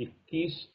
21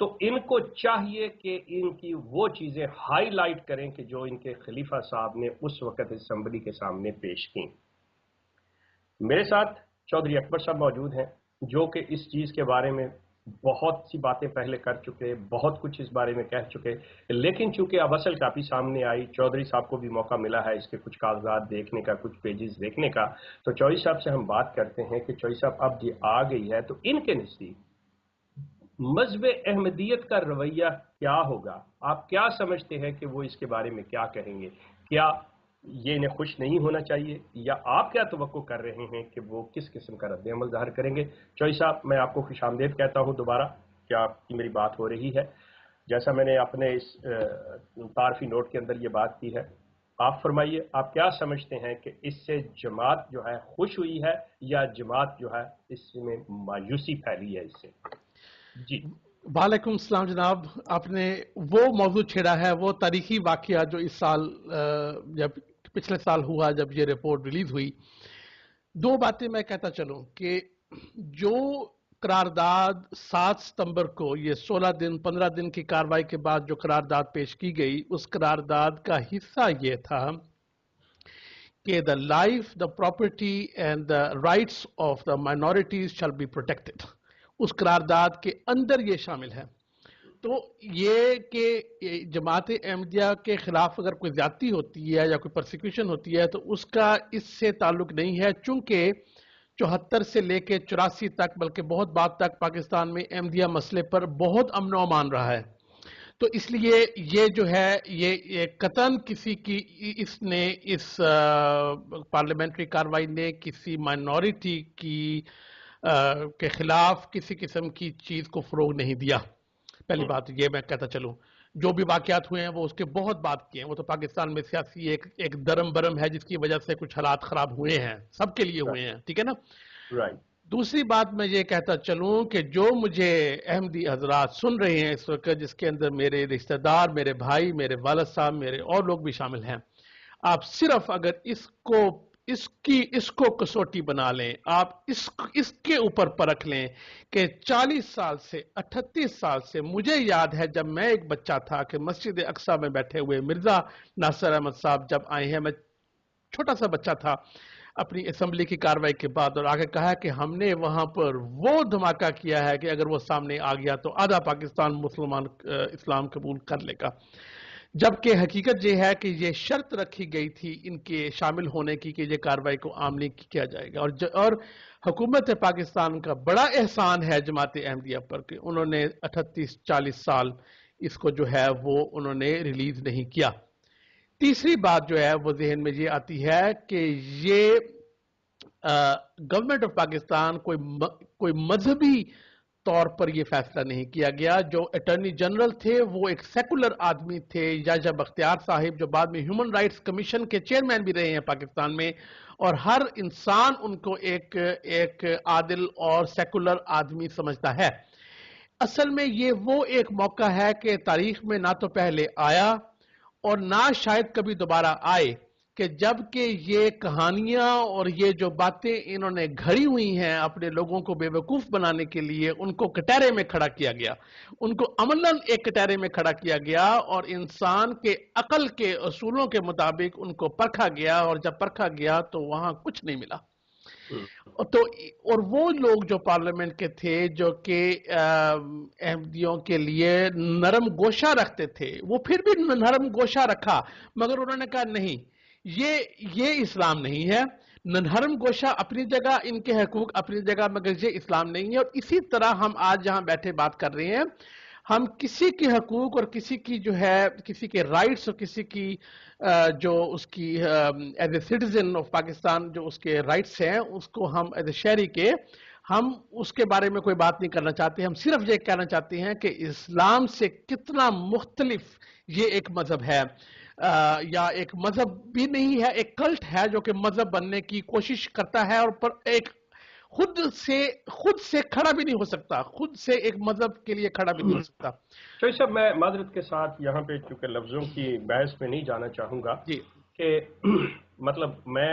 تو ان کو چاہیے کہ ان کی وہ چیزیں ہائی لائٹ کریں کہ جو ان کے خلیفہ صاحب نے اس وقت اسمبلی کے سامنے پیش کی. میرے ساتھ چودھری اکبر صاحب موجود ہیں جو کہ اس چیز کے بارے میں بہت سی باتیں پہلے کر چکے, بہت کچھ اس بارے میں کہہ چکے, لیکن چونکہ اب اصل کاپی سامنے آئی, چودھری صاحب کو بھی موقع ملا ہے اس کے کچھ کاغذات دیکھنے کا, کچھ پیجز دیکھنے کا, تو چودھری صاحب سے ہم بات کرتے ہیں کہ چودھری صاحب اب یہ آ گئی ہے تو ان کے نزدیک مذہب احمدیت کا رویہ کیا ہوگا؟ آپ کیا سمجھتے ہیں کہ وہ اس کے بارے میں کیا کہیں گے؟ کیا یہ انہیں خوش نہیں ہونا چاہیے, یا آپ کیا توقع کر رہے ہیں کہ وہ کس قسم کا رد عمل ظاہر کریں گے؟ چوئی صاحب, میں آپ کو خوش آمدید کہتا ہوں دوبارہ. کیا آپ کی میری بات ہو رہی ہے؟ جیسا میں نے اپنے اس تعارفی نوٹ کے اندر یہ بات کی ہے, آپ فرمائیے آپ کیا سمجھتے ہیں کہ اس سے جماعت جو ہے خوش ہوئی ہے یا جماعت جو ہے اس میں مایوسی پھیلی ہے اس سے؟ جی. وعلیکم السلام جناب. آپ نے وہ موضوع چھیڑا ہے, وہ تاریخی واقعہ جو اس سال جب پچھلے سال ہوا, جب یہ رپورٹ ریلیز ہوئی. دو باتیں میں کہتا چلوں کہ جو قرارداد 7 ستمبر کو, یہ 16 دن 15 دن کی کارروائی کے بعد جو قرارداد پیش کی گئی, اس قرارداد کا حصہ یہ تھا کہ the life, the property and the rights of the minorities shall be protected. اس قرارداد کے اندر یہ شامل ہے. تو یہ کہ جماعت احمدیہ کے خلاف اگر کوئی زیادتی ہوتی ہے یا کوئی پرسیکیوشن ہوتی ہے تو اس کا اس سے تعلق نہیں ہے, چونکہ 74 سے لے کے 84 تک, بلکہ بہت بعد تک پاکستان میں احمدیہ مسئلے پر بہت امن و امان رہا ہے. تو اس لیے یہ جو ہے یہ قطعاً کسی کی اس پارلیمنٹری کارروائی نے کسی مائنورٹی کے خلاف کسی قسم کی چیز کو فروغ نہیں دیا. پہلی بات یہ میں کہتا چلوں. جو بھی واقعات ہوئے ہیں وہ اس کے بہت بات کیے ہیں, وہ تو پاکستان میں سیاسی ایک درم برم ہے جس کی وجہ سے کچھ حالات خراب ہوئے ہیں, سب کے لیے ہوئے ہیں, ٹھیک ہے نا. رائٹ. دوسری بات میں یہ کہتا چلوں کہ جو مجھے احمدی حضرات سن رہے ہیں اس وقت, جس کے اندر میرے رشتہ دار, میرے بھائی, میرے والد صاحب, میرے اور لوگ بھی شامل ہیں, آپ صرف اگر اس کو کسوٹی بنا لیں, آپ اس کے اوپر پرکھ لیں کہ 40 سال سے 38 سال سے مجھے یاد ہے جب میں ایک بچہ تھا کہ مسجد اقصی میں بیٹھے ہوئے مرزا ناصر احمد صاحب جب آئے ہیں, میں چھوٹا سا بچہ تھا, اپنی اسمبلی کی کارروائی کے بعد, اور آگے کہا کہ ہم نے وہاں پر وہ دھماکہ کیا ہے کہ اگر وہ سامنے آ گیا تو آدھا پاکستان مسلمان اسلام قبول کر لے گا. جبکہ حقیقت یہ ہے کہ یہ شرط رکھی گئی تھی ان کے شامل ہونے کی کہ یہ کارروائی کو عملی کیا جائے گا, اور حکومت پاکستان کا بڑا احسان ہے جماعت احمدیہ پر کہ انہوں نے 38-40 سال اس کو جو ہے وہ انہوں نے ریلیز نہیں کیا. تیسری بات جو ہے وہ ذہن میں یہ آتی ہے کہ یہ گورنمنٹ آف پاکستان کوئی مذہبی طور پر یہ فیصلہ نہیں کیا گیا. جو اٹارنی جنرل تھے وہ ایک سیکولر آدمی تھے, یحییٰ بختیار صاحب, جو بعد میں ہیومن رائٹس کمیشن کے چیئرمین بھی رہے ہیں پاکستان میں, اور ہر انسان ان کو ایک عادل اور سیکولر آدمی سمجھتا ہے. اصل میں یہ وہ ایک موقع ہے کہ تاریخ میں نہ تو پہلے آیا اور نہ شاید کبھی دوبارہ آئے کہ جب کہ یہ کہانیاں اور یہ جو باتیں انہوں نے گھڑی ہوئی ہیں اپنے لوگوں کو بے وقوف بنانے کے لیے, ان کو کٹہرے میں کھڑا کیا گیا, ان کو عملاً ایک کٹہرے میں کھڑا کیا گیا, اور انسان کے عقل کے اصولوں کے مطابق ان کو پرکھا گیا, اور جب پرکھا گیا تو وہاں کچھ نہیں ملا. تو اور وہ لوگ جو پارلیمنٹ کے تھے جو کہ احمدیوں کے لیے نرم گوشہ رکھتے تھے, وہ پھر بھی نرم گوشہ رکھا, مگر انہوں نے کہا نہیں, یہ اسلام نہیں ہے. نرم گوشہ اپنی جگہ, ان کے حقوق اپنی جگہ, مگر یہ اسلام نہیں ہے. اور اسی طرح ہم آج جہاں بیٹھے بات کر رہے ہیں, ہم کسی کے حقوق اور کسی کی جو ہے کسی کے رائٹس اور کسی کی جو اس کی as a citizen of Pakistan جو اس کے رائٹس ہیں, اس کو ہم ایز اے شہری کے ہم اس کے بارے میں کوئی بات نہیں کرنا چاہتے. ہم صرف یہ کہنا چاہتے ہیں کہ اسلام سے کتنا مختلف یہ ایک مذہب ہے, یا ایک مذہب بھی نہیں ہے, ایک کلٹ ہے جو کہ مذہب بننے کی کوشش کرتا ہے, اور پر ایک خود سے کھڑا بھی نہیں ہو سکتا, خود سے ایک مذہب کے لیے کھڑا بھی نہیں ہو سکتا. چوئی صاحب, میں معذرت کے ساتھ یہاں پہ چونکہ لفظوں کی بحث میں نہیں جانا چاہوں گا جی, کہ مطلب میں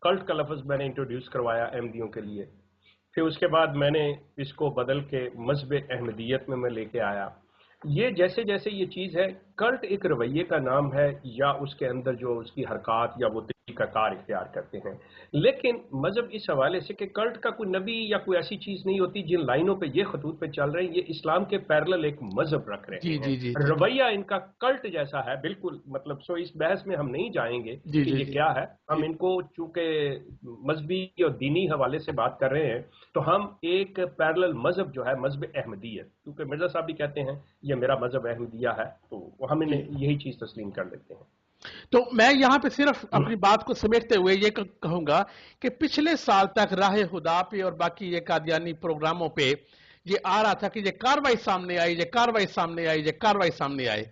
کلٹ کا لفظ میں نے انٹروڈیوس کروایا احمدیوں کے لیے, پھر اس کے بعد میں نے اس کو بدل کے مذہب احمدیت میں لے کے آیا. یہ جیسے جیسے یہ چیز ہے، کلٹ ایک رویے کا نام ہے یا اس کے اندر جو اس کی حرکات یا وہ طریقہ کار اختیار کرتے ہیں. لیکن مذہب اس حوالے سے کہ کلٹ کا کوئی نبی یا کوئی ایسی چیز نہیں ہوتی. جن لائنوں پہ یہ خطوط پہ چل رہے ہیں یہ اسلام کے پیرلل ایک مذہب رکھ رہے جی ہیں. جی جی جی رویہ ان کا کلٹ جیسا ہے بالکل. مطلب اس بحث میں ہم نہیں جائیں گے جی کہ جی یہ جی کیا ہے. ہم ان کو چونکہ مذہبی اور دینی حوالے سے بات کر رہے ہیں تو ہم ایک پیرلل مذہب جو ہے مذہب احمدیت، کیونکہ مرزا صاحب بھی کہتے ہیں یہ میرا مذہب احمدیہ ہے، تو ہم انہیں یہی چیز تسلیم کر لیتے ہیں. تو میں یہاں پہ صرف اپنی بات کو سمیٹتے ہوئے یہ کہوں گا کہ پچھلے سال تک راہ خدا پہ اور باقی یہ قادیانی پروگراموں پہ یہ آ رہا تھا کہ یہ کاروائی سامنے آئی، یہ کاروائی سامنے آئی، یہ کاروائی سامنے آئی.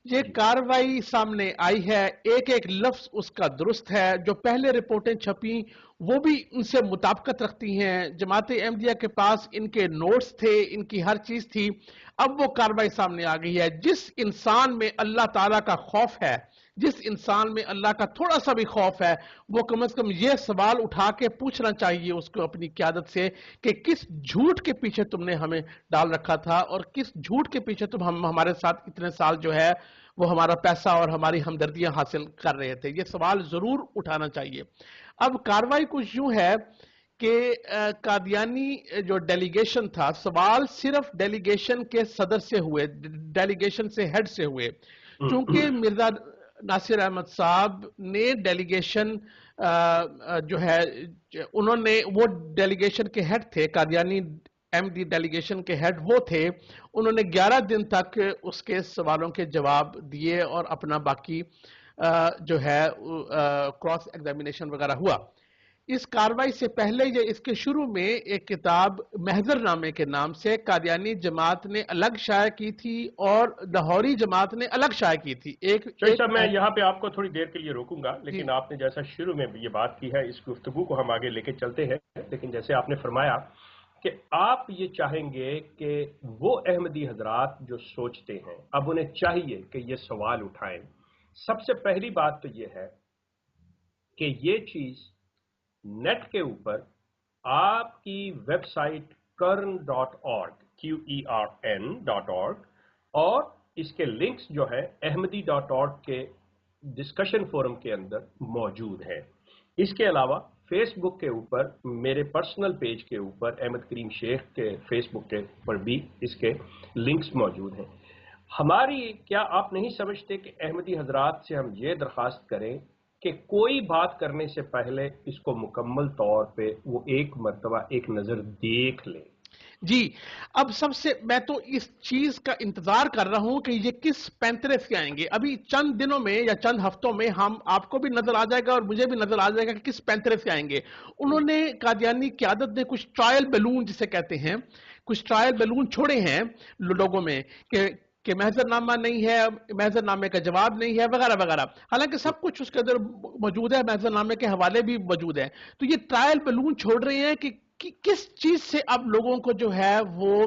یہ کاروائی سامنے آئی ہے، ایک ایک لفظ اس کا درست ہے. جو پہلے رپورٹیں چھپیں وہ بھی ان سے مطابقت رکھتی ہیں. جماعت احمدیہ کے پاس ان کے نوٹس تھے، ان کی ہر چیز تھی. اب وہ کاروائی سامنے آ گئی ہے. جس انسان میں اللہ تعالیٰ کا خوف ہے، جس انسان میں اللہ کا تھوڑا سا بھی خوف ہے، وہ کم از کم یہ سوال اٹھا کے پوچھنا چاہیے اس کو اپنی قیادت سے کہ کس جھوٹ کے پیچھے تم نے ہمیں ڈال رکھا تھا اور کس جھوٹ کے پیچھے تم ہمارے ساتھ اتنے سال جو ہے وہ ہمارا پیسہ اور ہماری ہمدردیاں حاصل کر رہے تھے. یہ سوال ضرور اٹھانا چاہیے. اب کاروائی کچھ یوں ہے کہ قادیانی جو ڈیلیگیشن تھا، سوال صرف ڈیلیگیشن کے صدر سے ہوئے، ڈیلیگیشن سے ہیڈ سے ہوئے. چونکہ مرزا ناصر احمد صاحب نے ڈیلیگیشن جو ہے انہوں نے وہ ڈیلیگیشن کے ہیڈ تھے، قادیانی احمدی ڈیلیگیشن کے ہیڈ وہ تھے. انہوں نے 11 دن تک اس کے سوالوں کے جواب دیے اور اپنا باقی جو ہے کراس ایگزامینیشن وغیرہ ہوا. اس کاروائی سے پہلے یہ اس کے شروع میں ایک کتاب محضر نامے کے نام سے قادیانی جماعت نے الگ شائع کی تھی اور لاہوری جماعت نے الگ شائع کی تھی. شاہد صاحب میں یہاں پہ آپ کو تھوڑی دیر کے لیے روکوں گا، جی لیکن آپ نے جیسا شروع میں یہ بات کی ہے اس گفتگو کو ہم آگے لے کے چلتے ہیں. لیکن جیسے آپ نے فرمایا کہ آپ یہ چاہیں گے کہ وہ احمدی حضرات جو سوچتے ہیں اب انہیں چاہیے کہ یہ سوال اٹھائیں. سب سے پہلی بات تو یہ ہے کہ یہ چیز نیٹ کے اوپر آپ کی ویب سائٹ kern.org QERN.org اور اس کے لنکس جو ہے ahmadi.org کے ڈسکشن فورم کے اندر موجود ہے. اس کے علاوہ فیس بک کے اوپر میرے پرسنل پیج کے اوپر احمد کریم شیخ کے فیس بک کے پر بھی اس کے لنکس موجود ہیں. ہماری کیا آپ نہیں سمجھتے کہ احمدی حضرات سے ہم یہ درخواست کریں کہ کوئی بات کرنے سے پہلے اس کو مکمل طور پہ وہ ایک مرتبہ ایک نظر دیکھ لیں؟ جی اب سب سے میں تو اس چیز کا انتظار کر رہا ہوں کہ یہ کس پینترے سے آئیں گے. ابھی چند دنوں میں یا چند ہفتوں میں ہم آپ کو بھی نظر آ جائے گا اور مجھے بھی نظر آ جائے گا کہ کس پینترے سے آئیں گے. انہوں نے قادیانی قیادت نے کچھ ٹرائل بیلون جسے کہتے ہیں، کچھ ٹرائل بیلون چھوڑے ہیں لوگوں میں کہ محضر نامہ نہیں ہے، محضر نامے کا جواب نہیں ہے وغیرہ وغیرہ. حالانکہ سب کچھ اس کے اندر موجود ہے، محضر نامے کے حوالے بھی موجود ہیں. تو یہ ٹرائل بیلون چھوڑ رہے ہیں کہ کس چیز سے اب لوگوں کو جو ہے وہ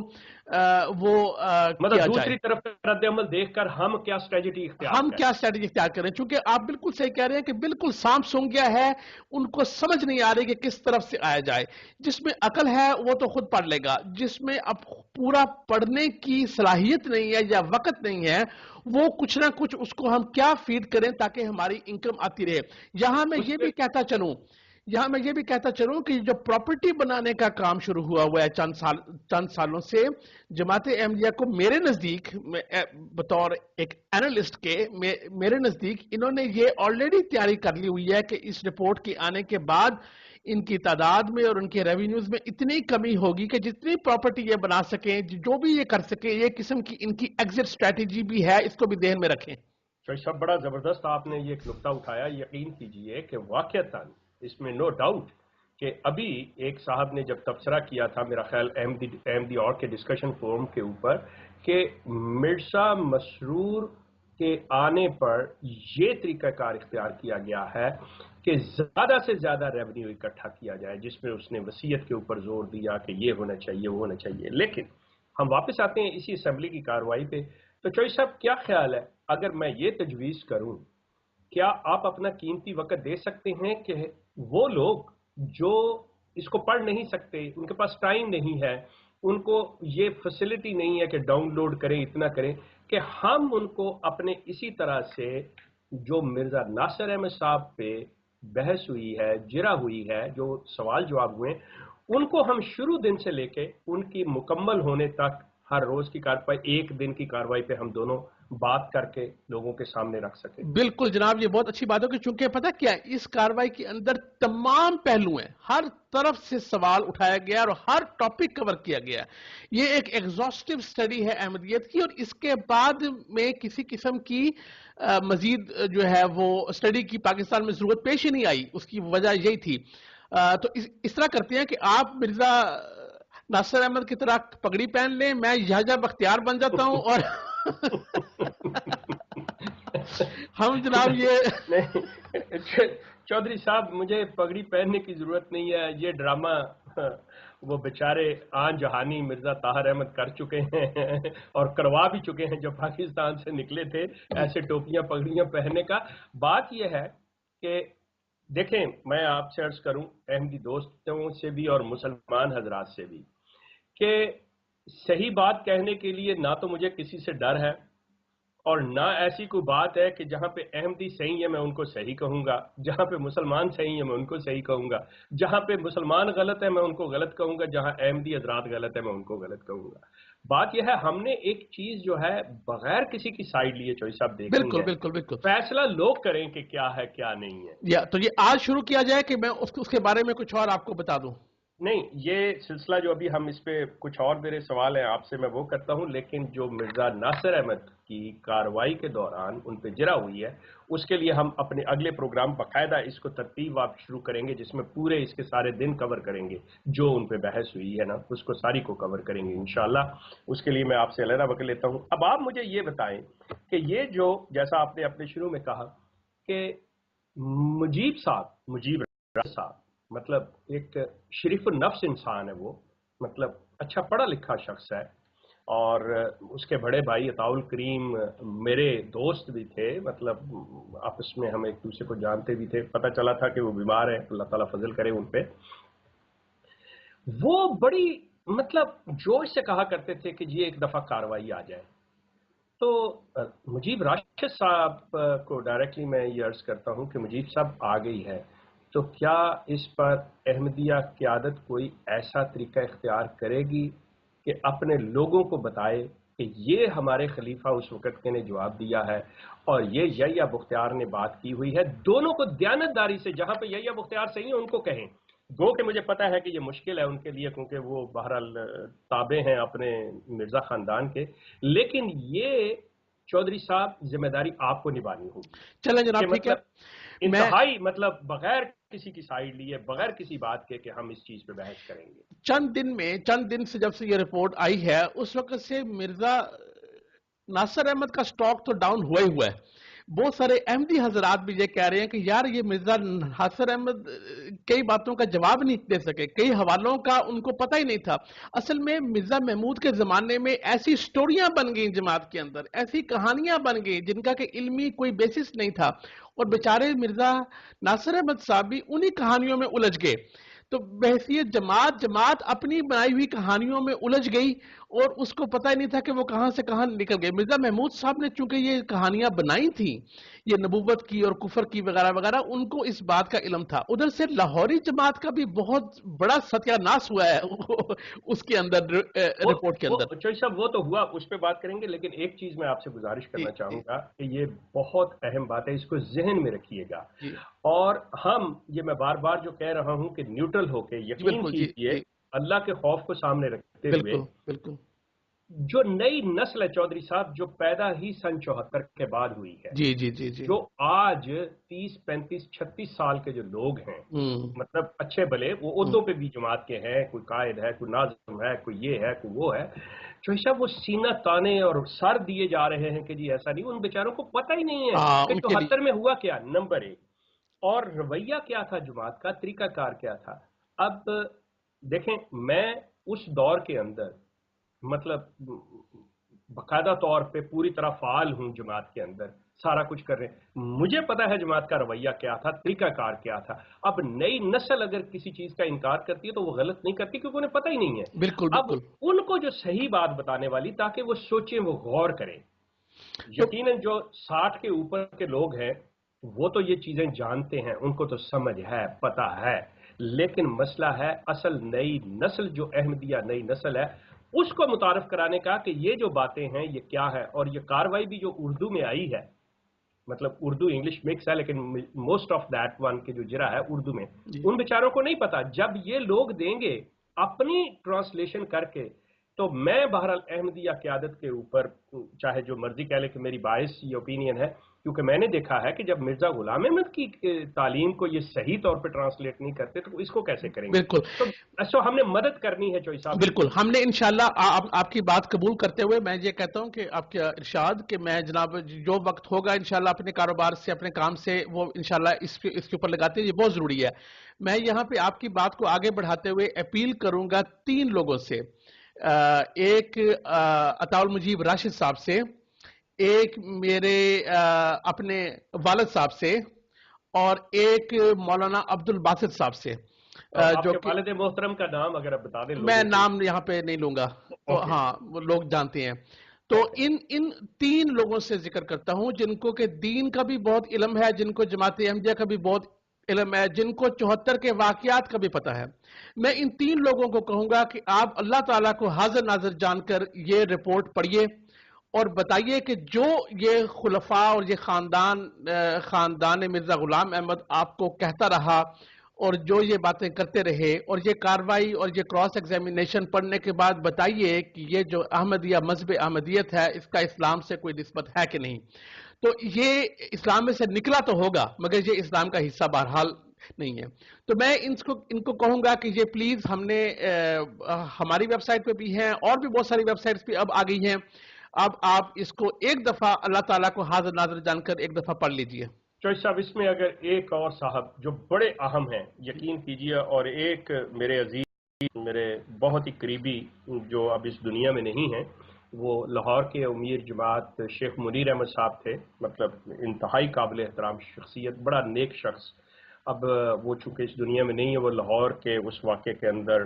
مطلب دوسری طرف رد عمل دیکھ کر ہم کیا اسٹریٹجی اختیار کریں. چونکہ آپ بالکل صحیح کہہ رہے ہیں کہ بالکل سانپ سونگ گیا ہے، ان کو سمجھ نہیں آ رہی کہ کس طرف سے آیا جائے. جس میں عقل ہے وہ تو خود پڑھ لے گا، جس میں اب پورا پڑھنے کی صلاحیت نہیں ہے یا وقت نہیں ہے وہ کچھ نہ کچھ اس کو ہم کیا فیڈ کریں تاکہ ہماری انکم آتی رہے. یہاں میں یہ بھی کہتا چلوں کہ جو پراپرٹی بنانے کا کام شروع ہوا ہے چند سالوں سے جماعت احمدیہ کو میرے نزدیک بطور ایک اینالسٹ کے میرے نزدیک انہوں نے یہ آلریڈی تیاری کر لی ہوئی ہے کہ اس رپورٹ کے آنے کے بعد ان کی تعداد میں اور ان کے ریونیوز میں اتنی کمی ہوگی کہ جتنی پراپرٹی یہ بنا سکیں، جو بھی یہ کر سکیں، یہ قسم کی ان کی ایگزٹ سٹریٹجی بھی ہے، اس کو بھی ذہن میں رکھیں. سب بڑا زبردست آپ نے یہ ایک نقطہ اٹھایا. یقین کیجئے کہ واقعتاً اس میں نو ڈاؤٹ کہ ابھی ایک صاحب نے جب تبصرہ کیا تھا میرا خیال احمدی اور کے ڈسکشن فورم کے اوپر کہ مرزا مسرور کے آنے پر یہ طریقہ کار اختیار کیا گیا ہے کہ زیادہ سے زیادہ ریونیو اکٹھا کیا جائے، جس میں اس نے وصیت کے اوپر زور دیا کہ یہ ہونا چاہیے وہ ہونا چاہیے. لیکن ہم واپس آتے ہیں اسی اسمبلی کی کارروائی پہ. تو چوہدری صاحب کیا خیال ہے اگر میں یہ تجویز کروں، کیا آپ اپنا قیمتی وقت دے سکتے ہیں کہ وہ لوگ جو اس کو پڑھ نہیں سکتے، ان کے پاس ٹائم نہیں ہے، ان کو یہ فیسلٹی نہیں ہے کہ ڈاؤن لوڈ کریں، اتنا کریں کہ ہم ان کو اپنے اسی طرح سے جو مرزا ناصر احمد صاحب پہ بحث ہوئی ہے، جرا ہوئی ہے، جو سوال جواب ہوئے، ان کو ہم شروع دن سے لے کے ان کی مکمل ہونے تک ہر روز کی کارروائی، ایک دن کی کارروائی پہ ہم دونوں بات کر کے لوگوں کے سامنے رکھ سکیں۔ بالکل جناب، یہ بہت اچھی بات ہے کہ چونکہ پتہ کیا ہے، اس کارروائی کے اندر تمام پہلو ہیں، ہر طرف سے سوال اٹھایا گیا اور ہر ٹاپک کور کیا گیا۔ یہ ایک ایگزاسٹو سٹڈی ہے احمدیت کی، اور اس کے بعد میں کسی قسم کی مزید جو ہے وہ سٹڈی کی پاکستان میں ضرورت پیش ہی نہیں آئی۔ اس کی وجہ یہی تھی۔ تو اس طرح کرتے ہیں کہ آپ مرزا ناصر احمد کی طرح پگڑی پہن لیں، میں یحییٰ بختیار بن جاتا ہوں، اور ہم جناب یہ نہیں چودھری صاحب، مجھے پگڑی پہننے کی ضرورت نہیں ہے، یہ ڈرامہ وہ بیچارے آن جہانی مرزا طاہر احمد کر چکے ہیں اور کروا بھی چکے ہیں جو پاکستان سے نکلے تھے ایسے ٹوپیاں پگڑیاں پہننے کا۔ بات یہ ہے کہ دیکھیں، میں آپ سے عرض کروں احمدی دوستوں سے بھی اور مسلمان حضرات سے بھی، کہ صحیح بات کہنے کے لیے نہ تو مجھے کسی سے ڈر ہے، اور نہ ایسی کوئی بات ہے کہ جہاں پہ احمدی صحیح ہے میں ان کو صحیح کہوں گا، جہاں پہ مسلمان صحیح ہے میں ان کو صحیح کہوں گا، جہاں پہ مسلمان غلط ہے میں ان کو غلط کہوں گا، جہاں احمدی حضرات غلط ہے میں ان کو غلط کہوں گا۔ بات یہ ہے، ہم نے ایک چیز جو ہے بغیر کسی کی سائیڈ لیے چوئی صاحب دیکھنی بالکل ہے، بالکل بالکل فیصلہ لوگ کریں کہ کیا ہے کیا نہیں ہے۔ تو یہ آج شروع کیا جائے کہ میں اس کے بارے میں کچھ اور آپ کو بتا دوں؟ نہیں، یہ سلسلہ جو ابھی ہم اس پہ کچھ اور میرے سوال ہیں آپ سے میں وہ کرتا ہوں، لیکن جو مرزا ناصر احمد کی کارروائی کے دوران ان پہ جرا ہوئی ہے، اس کے لیے ہم اپنے اگلے پروگرام باقاعدہ اس کو ترتیب آپ شروع کریں گے، جس میں پورے اس کے سارے دن کور کریں گے، جو ان پہ بحث ہوئی ہے نا اس کو ساری کو کور کریں گے انشاءاللہ۔ اس کے لیے میں آپ سے علیحدہ وقت لیتا ہوں۔ اب آپ مجھے یہ بتائیں کہ یہ جو جیسا آپ نے اپنے شروع میں کہا کہ مجیب راج صاحب مطلب ایک شریف النفس انسان ہے، وہ مطلب اچھا پڑھا لکھا شخص ہے، اور اس کے بڑے بھائی عطاء الکریم میرے دوست بھی تھے، مطلب آپس میں ہم ایک دوسرے کو جانتے بھی تھے، پتہ چلا تھا کہ وہ بیمار ہیں، اللہ تعالیٰ فضل کرے ان پہ۔ وہ بڑی مطلب جوش سے کہا کرتے تھے کہ جی ایک دفعہ کارروائی آ جائے۔ تو مجیب راشد صاحب کو ڈائریکٹلی میں یہ عرض کرتا ہوں کہ مجیب صاحب آ گئی ہے، تو کیا اس پر احمدیہ قیادت کوئی ایسا طریقہ اختیار کرے گی کہ اپنے لوگوں کو بتائے کہ یہ ہمارے خلیفہ اس وقت کے نے جواب دیا ہے، اور یہ یحییٰ بختیار نے بات کی ہوئی ہے، دونوں کو دیانتداری سے، جہاں پہ یحییٰ بختیار صحیح ہیں ان کو کہیں، گو کہ مجھے پتا ہے کہ یہ مشکل ہے ان کے لیے کیونکہ وہ بہرحال تابع ہیں اپنے مرزا خاندان کے، لیکن یہ چودھری صاحب ذمہ داری آپ کو نبھانی ہوگی چلیں کہ جناب، ٹھیک ہے۔ مطلب انتہائی مطلب بغیر کسی کی سائیڈ لیے، بغیر کسی بات کے کہ ہم اس چیز پہ بحث کریں گے۔ چند دن سے جب سے یہ رپورٹ آئی ہے اس وقت سے مرزا ناصر احمد کا سٹاک تو ڈاؤن ہوا ہی ہوا ہے۔ بہت سارے احمدی حضرات بھی یہ کہہ رہے ہیں کہ یار یہ مرزا ناصر احمد کئی باتوں کا جواب نہیں دے سکے، کئی حوالوں کا ان کو پتہ ہی نہیں تھا۔ اصل میں مرزا محمود کے زمانے میں ایسی سٹوریاں بن گئیں جماعت کے اندر، ایسی کہانیاں بن گئیں جن کا کہ علمی کوئی بیسس نہیں تھا، اور بیچارے مرزا ناصر احمد صاحب بھی انہی کہانیوں میں الجھ گئے۔ تو بحیثیت جماعت اپنی بنائی ہوئی کہانیوں میں الجھ گئی، اور اس کو پتہ ہی نہیں تھا کہ وہ کہاں سے کہاں نکل گئے۔ مرزا محمود صاحب نے چونکہ یہ کہانیاں بنائی تھیں، یہ نبوت کی اور کفر کی وغیرہ وغیرہ، ان کو اس بات کا علم تھا۔ ادھر سے لاہوری جماعت کا بھی بہت بڑا ستیہ ناش ہوا ہے اس کے اندر، رپورٹ کے اندر۔ چوئی صاحب وہ تو ہوا، اس پہ بات کریں گے، لیکن ایک چیز میں آپ سے گزارش کرنا چاہوں گا کہ یہ بہت اہم بات ہے، اس کو ذہن میں رکھیے گا، جی اور ہم یہ میں بار بار جو کہہ رہا ہوں کہ نیوٹرل ہو کے یقین بالکل، کیجئے، اللہ کے خوف کو سامنے رکھتے ہوئے، بالکل بالکل جو نئی نسل ہے چودھری صاحب جو پیدا ہی سن 74 کے بعد ہوئی ہے، جی جی جی جی جو آج 30 35 36 سال کے جو لوگ ہیں، مطلب اچھے بھلے وہ عہدوں پہ بھی جماعت کے ہیں، کوئی قائد ہے، کوئی ناظم ہے، کوئی یہ ہے، کوئی وہ ہے، چوہی صاحب وہ سینہ تانے اور سر دیے جا رہے ہیں کہ جی ایسا نہیں، ان بیچاروں کو پتہ ہی نہیں ہے کہ ان کے 74 میں ہوا کیا، نمبر ایک، اور رویہ کیا تھا جماعت کا، طریقہ کار کیا تھا۔ اب دیکھیں، میں اس دور کے اندر مطلب باقاعدہ طور پہ پوری طرح فعال ہوں جماعت کے اندر، سارا کچھ کر رہے ہیں. مجھے پتا ہے جماعت کا رویہ کیا تھا, طریقہ کار کیا تھا. اب نئی نسل اگر کسی چیز کا انکار کرتی ہے تو وہ غلط نہیں کرتی کیونکہ انہیں پتہ ہی نہیں ہے. بالکل اب ان کو جو صحیح بات بتانے والی تاکہ وہ سوچیں, وہ غور کریں. یقیناً جو 60 کے اوپر کے لوگ ہیں وہ تو یہ چیزیں جانتے ہیں, ان کو تو سمجھ ہے, پتہ ہے, لیکن مسئلہ ہے اصل نئی نسل جو احمدیہ نئی نسل ہے اس کو متعارف کرانے کا کہ یہ جو باتیں ہیں یہ کیا ہے. اور یہ کاروائی بھی جو اردو میں آئی ہے, مطلب اردو انگلش مکس ہے لیکن موسٹ آف دیٹ ون کے جو جرا ہے اردو میں, ان بیچاروں کو نہیں پتا. جب یہ لوگ دیں گے اپنی ٹرانسلیشن کر کے تو میں بہرحال احمدیہ قیادت کے اوپر چاہے جو مرضی کہہ لے کہ میری باعث یہ اوپینین ہے, کیونکہ میں نے دیکھا ہے کہ جب مرزا غلام احمد کی تعلیم کو یہ صحیح طور پہ ٹرانسلیٹ نہیں کرتے تو اس کو کیسے کریں گے؟ بالکل. تو ہم نے مدد کرنی ہے چوئی صاحب. بالکل, ہم نے انشاءاللہ آپ کی بات قبول کرتے ہوئے میں یہ کہتا ہوں کہ آپ کا ارشاد کہ میں جناب جو وقت ہوگا انشاءاللہ اپنے کاروبار سے اپنے کام سے وہ انشاءاللہ اس کے اوپر لگاتے ہیں, یہ بہت ضروری ہے. میں یہاں پہ آپ کی بات کو آگے بڑھاتے ہوئے اپیل کروں گا 3 لوگوں سے, ایک عطا المجیب راشد صاحب سے, ایک میرے اپنے والد صاحب سے, اور ایک مولانا عبد الباسط صاحب سے. جو والد محترم کا نام اگر آپ بتا دیں. میں نام یہاں پہ نہیں لوں گا, ہاں وہ لوگ جانتے ہیں. تو ان 3 لوگوں سے ذکر کرتا ہوں جن کو کہ دین کا بھی بہت علم ہے, جن کو جماعت احمدیہ کا بھی بہت علم ہے, جن کو 74 کے واقعات کا بھی پتہ ہے. میں ان 3 لوگوں کو کہوں گا کہ آپ اللہ تعالیٰ کو حاضر ناظر جان کر یہ رپورٹ پڑھیے اور بتائیے کہ جو یہ خلفاء اور یہ خاندان مرزا غلام احمد آپ کو کہتا رہا اور جو یہ باتیں کرتے رہے, اور یہ کاروائی اور یہ کراس ایگزامینیشن پڑھنے کے بعد بتائیے کہ یہ جو احمدیہ مذہب احمدیت ہے اس کا اسلام سے کوئی نسبت ہے کہ نہیں. تو یہ اسلام میں سے نکلا تو ہوگا مگر یہ اسلام کا حصہ بہرحال نہیں ہے. تو میں ان کو کہوں گا کہ یہ پلیز, ہم نے ہماری ویب سائٹ پہ بھی ہیں اور بھی بہت ساری ویب سائٹس پہ اب آ گئی ہیں, اب آپ اس کو ایک دفعہ اللہ تعالیٰ کو حاضر ناظر جان کر ایک دفعہ پڑھ لیجئے. چوہدری صاحب اس میں اگر ایک اور صاحب جو بڑے اہم ہیں یقین کیجئے, اور ایک میرے عزیز میرے بہت ہی قریبی جو اب اس دنیا میں نہیں ہیں, وہ لاہور کے امیر جماعت شیخ منیر احمد صاحب تھے, مطلب انتہائی قابل احترام شخصیت, بڑا نیک شخص. اب وہ چونکہ اس دنیا میں نہیں ہے, وہ لاہور کے اس واقعے کے اندر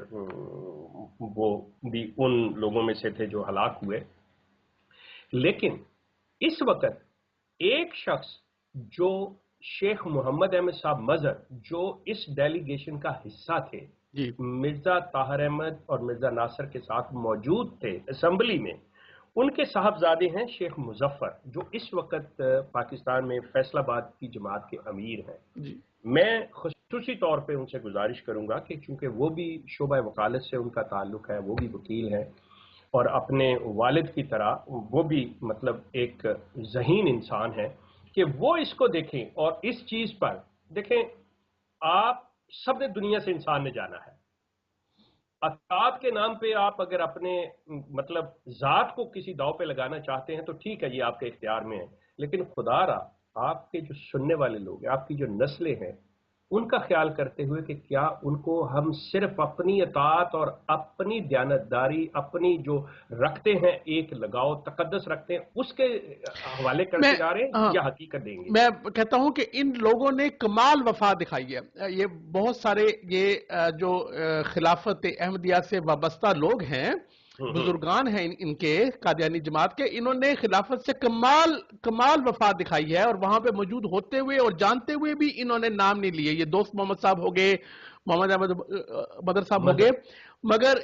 وہ بھی ان لوگوں میں سے تھے جو ہلاک ہوئے. لیکن اس وقت ایک شخص جو شیخ محمد احمد صاحب مظہر جو اس ڈیلیگیشن کا حصہ تھے, مرزا طاہر احمد اور مرزا ناصر کے ساتھ موجود تھے اسمبلی میں, ان کے صاحبزادے ہیں شیخ مظفر جو اس وقت پاکستان میں فیصل آباد کی جماعت کے امیر ہیں. میں خصوصی طور پہ ان سے گزارش کروں گا کہ چونکہ وہ بھی شعبہ وکالت سے ان کا تعلق ہے, وہ بھی وکیل ہیں, اور اپنے والد کی طرح وہ بھی مطلب ایک ذہین انسان ہے, کہ وہ اس کو دیکھیں اور اس چیز پر دیکھیں. آپ سب نے دنیا سے انسان نے جانا ہے, اطاعت کے نام پہ آپ اگر اپنے مطلب ذات کو کسی داؤ پہ لگانا چاہتے ہیں تو ٹھیک ہے, یہ آپ کے اختیار میں ہے, لیکن خدا را آپ کے جو سننے والے لوگ ہیں, آپ کی جو نسلیں ہیں, ان کا خیال کرتے ہوئے کہ کیا ان کو ہم صرف اپنی اطاعت اور اپنی دیانتداری اپنی جو رکھتے ہیں ایک لگاؤ تقدس رکھتے ہیں اس کے حوالے کرتے جا رہے ہیں یا حقیقت دیں گے؟ میں کہتا ہوں کہ ان لوگوں نے کمال وفا دکھائی ہے. یہ بہت سارے یہ جو خلافت احمدیہ سے وابستہ لوگ ہیں, بزرگان ہیں ان کے قادیانی جماعت کے, انہوں نے خلافت سے کمال وفا دکھائی ہے, اور وہاں پہ موجود ہوتے ہوئے اور جانتے ہوئے بھی انہوں نے نام نہیں لیے. یہ دوست محمد صاحب ہو گئے, محمد احمد بدر صاحب ہو گئے, مگر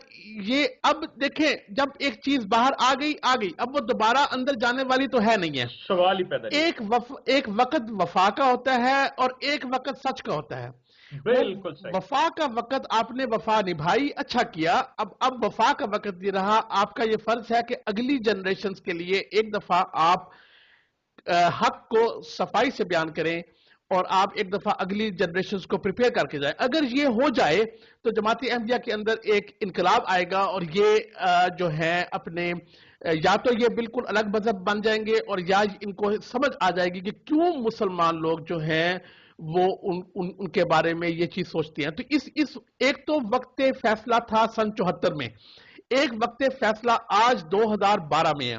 یہ اب دیکھیں جب ایک چیز باہر آ گئی اب وہ دوبارہ اندر جانے والی تو ہے نہیں ہے. سوال ہی پیدا نہیں. ایک وقت وفا کا ہوتا ہے اور ایک وقت سچ کا ہوتا ہے. بالکل صحیح. وفا کا وقت آپ نے وفا نبھائی, اچھا کیا. اب وفا کا وقت یہ رہا, آپ کا یہ فرض ہے کہ اگلی جنریشنز کے لیے ایک دفعہ آپ حق کو صفائی سے بیان کریں اور آپ ایک دفعہ اگلی جنریشنز کو پریپیئر کر کے جائیں. اگر یہ ہو جائے تو جماعت احمدیہ کے اندر ایک انقلاب آئے گا, اور یہ جو ہے اپنے یا تو یہ بالکل الگ مذہب بن جائیں گے, اور یا ان کو سمجھ آ جائے گی کہ کیوں مسلمان لوگ جو ہیں وہ ان کے بارے میں یہ چیز سوچتی ہیں. تو اس ایک تو وقت فیصلہ تھا سن 74 میں, ایک وقت فیصلہ آج 2012 میں ہے.